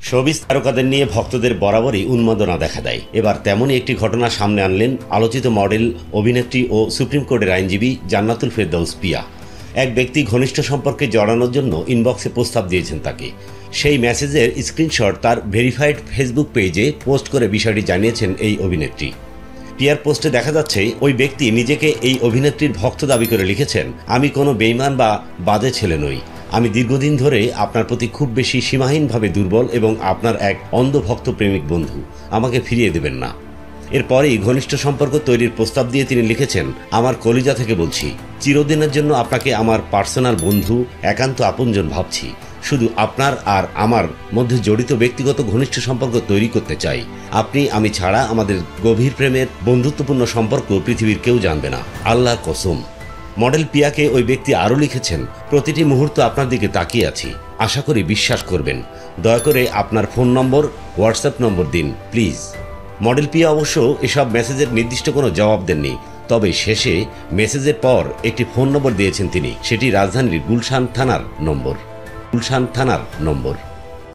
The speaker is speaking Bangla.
শোবিজ তারকাদের নিয়ে ভক্তদের বরাবরই উন্মাদনা দেখা দেয়। এবার তেমনই একটি ঘটনা সামনে আনলেন আলোচিত মডেল, অভিনেত্রী ও সুপ্রিম কোর্টের আইনজীবী জান্নাতুল ফেরদৌস পিয়া। এক ব্যক্তি ঘনিষ্ঠ সম্পর্কে জড়ানোর জন্য ইনবক্সে প্রস্তাব দিয়েছেন তাকে। সেই মেসেজের স্ক্রিনশট তার ভেরিফাইড ফেসবুক পেজে পোস্ট করে বিষয়টি জানিয়েছেন এই অভিনেত্রী। পিয়ার পোস্টে দেখা যাচ্ছে ওই ব্যক্তি নিজেকে এই অভিনেত্রীর ভক্ত দাবি করে লিখেছেন, আমি কোনো বেইমান বা বাজে ছেলে নই। আমি দীর্ঘদিন ধরে আপনার প্রতি খুব বেশি সীমাহীনভাবে দুর্বল এবং আপনার এক অন্ধ ভক্ত প্রেমিক বন্ধু। আমাকে ফিরিয়ে দেবেন না। এরপরেই ঘনিষ্ঠ সম্পর্ক তৈরির প্রস্তাব দিয়ে তিনি লিখেছেন, আমার কলিজা থেকে বলছি, চিরদিনের জন্য আপনাকে আমার পার্সোনাল বন্ধু, একান্ত আপনজন ভাবছি। শুধু আপনার আর আমার মধ্যে জড়িত ব্যক্তিগত ঘনিষ্ঠ সম্পর্ক তৈরি করতে চাই। আপনি আমি ছাড়া আমাদের গভীর প্রেমের বন্ধুত্বপূর্ণ সম্পর্ক পৃথিবীর কেউ জানবে না, আল্লাহর কসম। মডেল পিয়াকে ওই ব্যক্তি আরও লিখেছেন, প্রতিটি মুহূর্ত আপনার দিকে তাকিয়ে আছি। আশা করি বিশ্বাস করবেন। দয়া করে আপনার ফোন নম্বর, হোয়াটসঅ্যাপ নম্বর দিন প্লিজ। মডেল পিয়া অবশ্য এসব মেসেজের নির্দিষ্ট কোনো জবাব দেননি। তবে শেষে মেসেজের পর একটি ফোন নম্বর দিয়েছেন তিনি। সেটি রাজধানীর গুলশান থানার নম্বর।